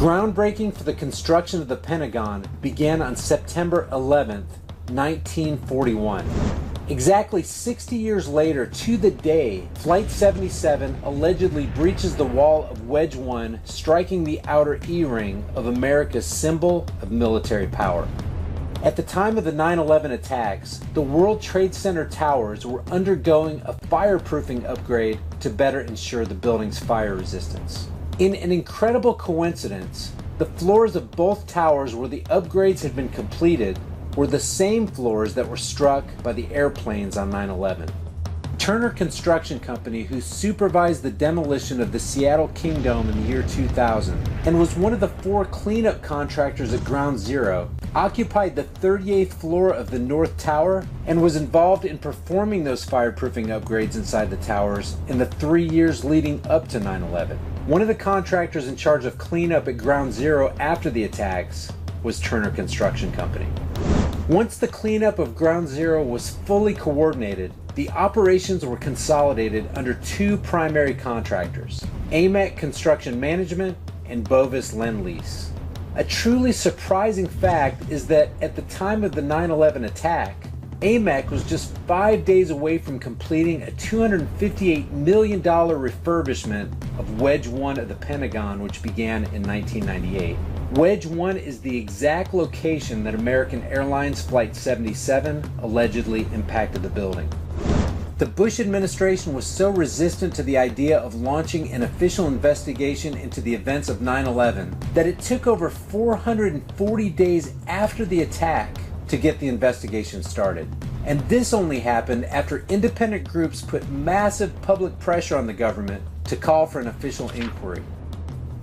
Groundbreaking for the construction of the Pentagon began on September 11, 1941. Exactly 60 years later, to the day, Flight 77 allegedly breaches the wall of Wedge 1, striking the outer E-ring of America's symbol of military power. At the time of the 9/11 attacks, the World Trade Center towers were undergoing a fireproofing upgrade to better ensure the building's fire resistance. In an incredible coincidence, the floors of both towers where the upgrades had been completed were the same floors that were struck by the airplanes on 9/11. Turner Construction Company, who supervised the demolition of the Seattle Kingdome in the year 2000 and was one of the 4 cleanup contractors at Ground Zero, occupied the 38th floor of the North Tower and was involved in performing those fireproofing upgrades inside the towers in the 3 years leading up to 9/11. One of the contractors in charge of cleanup at Ground Zero after the attacks was Turner Construction Company. Once the cleanup of Ground Zero was fully coordinated, the operations were consolidated under 2 primary contractors, AMEC Construction Management and Bovis Lend-Lease. A truly surprising fact is that at the time of the 9/11 attack, AMEC was just 5 days away from completing a $258 million refurbishment of Wedge 1 of the Pentagon, which began in 1998. Wedge 1 is the exact location that American Airlines Flight 77 allegedly impacted the building. The Bush administration was so resistant to the idea of launching an official investigation into the events of 9/11 that it took over 440 days after the attack to get the investigation started. And this only happened after independent groups put massive public pressure on the government to call for an official inquiry.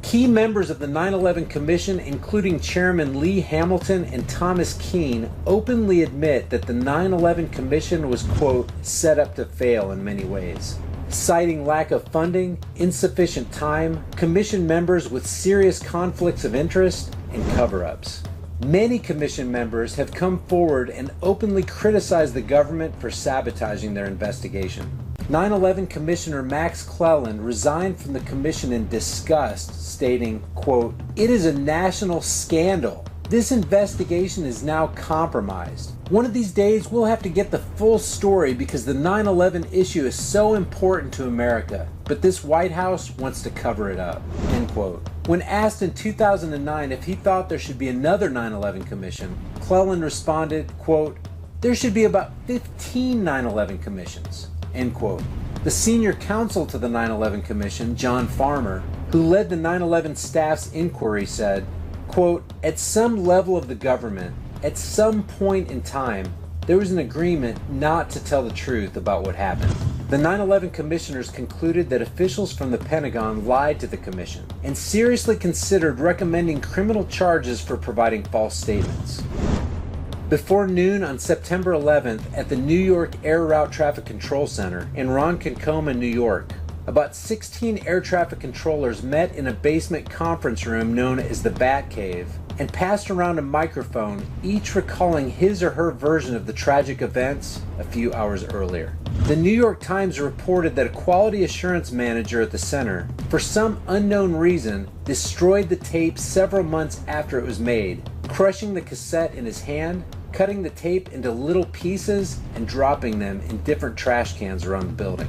Key members of the 9/11 Commission, including Chairman Lee Hamilton and Thomas Keane, openly admit that the 9/11 Commission was, quote, set up to fail in many ways, citing lack of funding, insufficient time, Commission members with serious conflicts of interest, and cover-ups. Many Commission members have come forward and openly criticized the government for sabotaging their investigation. 9/11 Commissioner Max Cleland resigned from the commission in disgust, stating, quote, "It is a national scandal. This investigation is now compromised. One of these days we'll have to get the full story because the 9/11 issue is so important to America, but this White House wants to cover it up," end quote. When asked in 2009 if he thought there should be another 9/11 commission, Cleland responded, quote, "There should be about 15 9/11 commissions," end quote. The senior counsel to the 9/11 Commission, John Farmer, who led the 9/11 staff's inquiry, said, quote, "At some level of the government, at some point in time, there was an agreement not to tell the truth about what happened." The 9/11 commissioners concluded that officials from the Pentagon lied to the commission and seriously considered recommending criminal charges for providing false statements. Before noon on September 11th at the New York Air Route Traffic Control Center in Ronkonkoma, New York, about 16 air traffic controllers met in a basement conference room known as the Bat Cave and passed around a microphone, each recalling his or her version of the tragic events a few hours earlier. The New York Times reported that a quality assurance manager at the center, for some unknown reason, destroyed the tape several months after it was made, crushing the cassette in his hand, cutting the tape into little pieces, and dropping them in different trash cans around the building.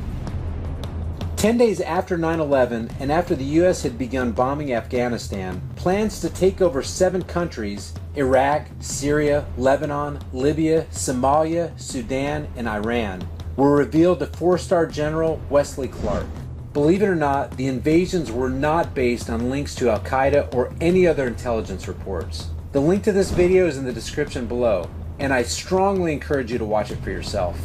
10 days after 9/11 and after the U.S. had begun bombing Afghanistan, plans to take over 7 countries, Iraq, Syria, Lebanon, Libya, Somalia, Sudan, and Iran, were revealed to 4-star General Wesley Clark. Believe it or not, the invasions were not based on links to Al-Qaeda or any other intelligence reports. The link to this video is in the description below, and I strongly encourage you to watch it for yourself.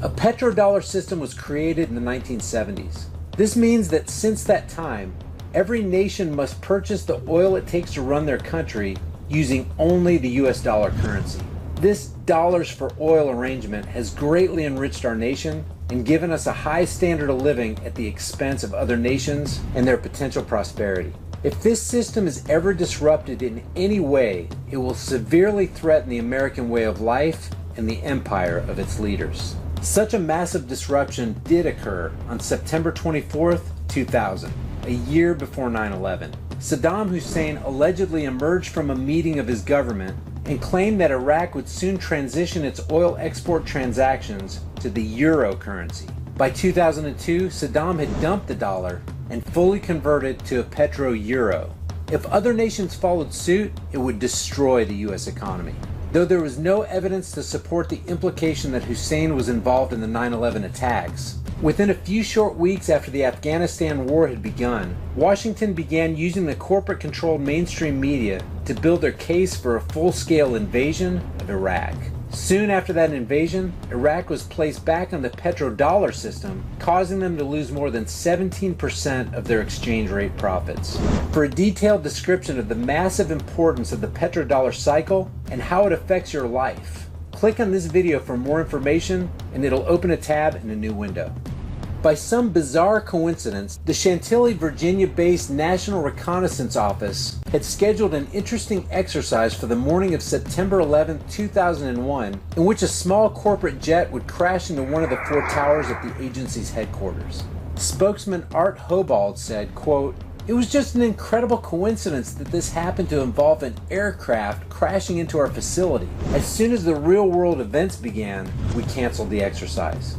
A petrodollar system was created in the 1970s. This means that since that time, every nation must purchase the oil it takes to run their country using only the US dollar currency. This dollars for oil arrangement has greatly enriched our nation and given us a high standard of living at the expense of other nations and their potential prosperity. If this system is ever disrupted in any way, it will severely threaten the American way of life and the empire of its leaders. Such a massive disruption did occur on September 24th, 2000, a year before 9/11. Saddam Hussein allegedly emerged from a meeting of his government and claimed that Iraq would soon transition its oil export transactions to the euro currency. By 2002, Saddam had dumped the dollar and fully converted to a petro-euro. If other nations followed suit, it would destroy the U.S. economy. Though there was no evidence to support the implication that Hussein was involved in the 9/11 attacks, within a few short weeks after the Afghanistan war had begun, Washington began using the corporate-controlled mainstream media to build their case for a full-scale invasion of Iraq. Soon after that invasion, Iraq was placed back on the petrodollar system, causing them to lose more than 17% of their exchange rate profits. For a detailed description of the massive importance of the petrodollar cycle and how it affects your life, click on this video for more information and it'll open a tab in a new window. By some bizarre coincidence, the Chantilly, Virginia-based National Reconnaissance Office had scheduled an interesting exercise for the morning of September 11, 2001, in which a small corporate jet would crash into one of the four towers at the agency's headquarters. Spokesman Art Hobald said, quote, "It was just an incredible coincidence that this happened to involve an aircraft crashing into our facility. As soon as the real-world events began, we canceled the exercise."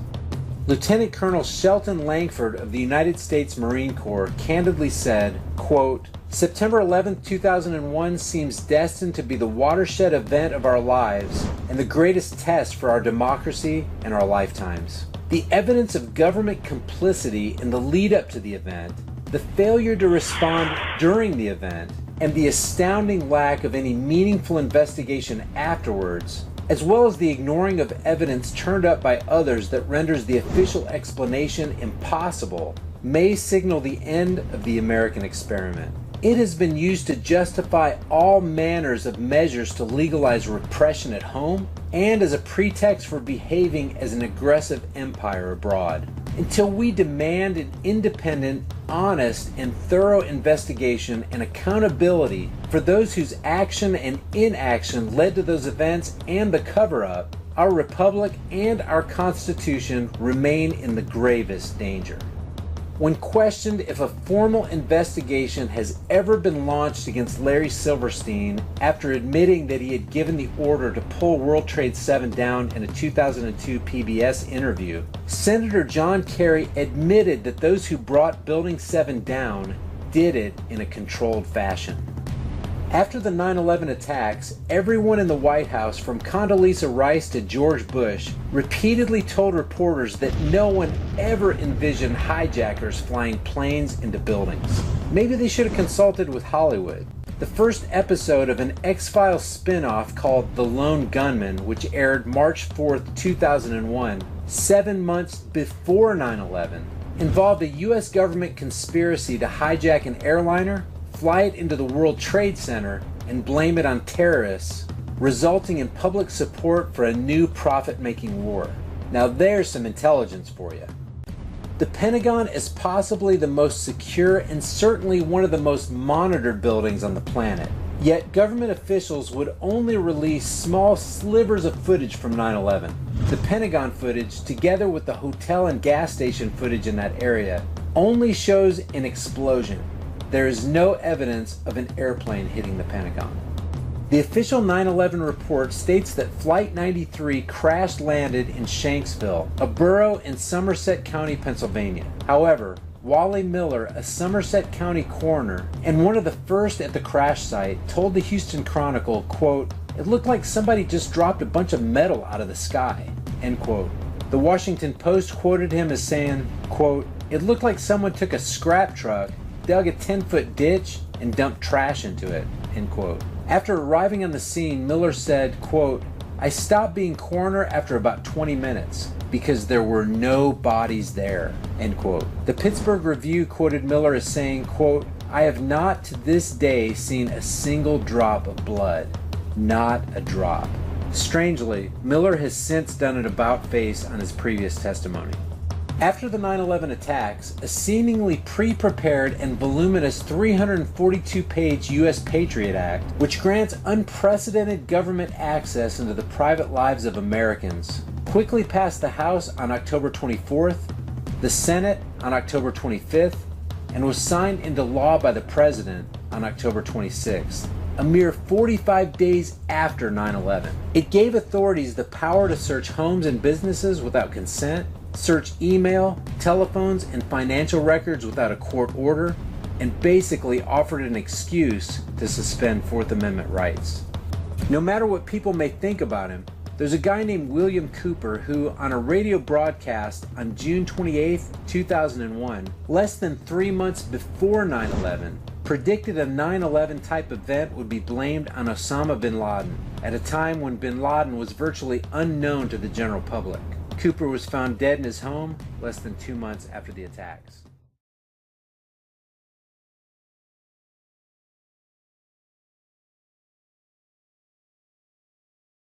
Lieutenant Colonel Shelton Langford of the United States Marine Corps candidly said, quote, "September 11, 2001 seems destined to be the watershed event of our lives and the greatest test for our democracy and our lifetimes. The evidence of government complicity in the lead up to the event, the failure to respond during the event, and the astounding lack of any meaningful investigation afterwards, as well as the ignoring of evidence turned up by others that renders the official explanation impossible, may signal the end of the American experiment. It has been used to justify all manners of measures to legalize repression at home and as a pretext for behaving as an aggressive empire abroad. Until we demand an independent, honest, and thorough investigation and accountability for those whose action and inaction led to those events and the cover-up, our republic and our Constitution remain in the gravest danger. When questioned if a formal investigation has ever been launched against Larry Silverstein after admitting that he had given the order to pull World Trade 7 down in a 2002 PBS interview, Senator John Kerry admitted that those who brought Building 7 down did it in a controlled fashion. After the 9/11 attacks, everyone in the White House, from Condoleezza Rice to George Bush, repeatedly told reporters that no one ever envisioned hijackers flying planes into buildings. Maybe they should have consulted with Hollywood. The first episode of an X-Files spin-off called The Lone Gunman, which aired March 4th, 2001, 7 months before 9/11, involved a U.S. government conspiracy to hijack an airliner, fly it into the World Trade Center, and blame it on terrorists, resulting in public support for a new profit-making war. Now there's some intelligence for you. The Pentagon is possibly the most secure and certainly one of the most monitored buildings on the planet. Yet government officials would only release small slivers of footage from 9/11. The Pentagon footage, together with the hotel and gas station footage in that area, only shows an explosion. There is no evidence of an airplane hitting the Pentagon. The official 9/11 report states that Flight 93 crash-landed in Shanksville, a borough in Somerset County, Pennsylvania. However, Wally Miller, a Somerset County coroner and one of the first at the crash site, told the Houston Chronicle, quote, "It looked like somebody just dropped a bunch of metal out of the sky," end quote. The Washington Post quoted him as saying, quote, "It looked like someone took a scrap truck, dug a 10-foot ditch, and dumped trash into it," end quote. After arriving on the scene, Miller said, quote, "I stopped being coroner after about 20 minutes because there were no bodies there," end quote. The Pittsburgh Review quoted Miller as saying, quote, "I have not to this day seen a single drop of blood. Not a drop." Strangely, Miller has since done an about-face on his previous testimony. After the 9/11 attacks, a seemingly pre-prepared and voluminous 342-page U.S. Patriot Act, which grants unprecedented government access into the private lives of Americans, quickly passed the House on October 24th, the Senate on October 25th, and was signed into law by the President on October 26th, a mere 45 days after 9/11. It gave authorities the power to search homes and businesses without consent, search email, telephones, and financial records without a court order, and basically offered an excuse to suspend Fourth Amendment rights. No matter what people may think about him, there's a guy named William Cooper who, on a radio broadcast on June 28, 2001, less than 3 months before 9/11, predicted a 9/11 type event would be blamed on Osama bin Laden, at a time when bin Laden was virtually unknown to the general public. Cooper was found dead in his home less than 2 months after the attacks.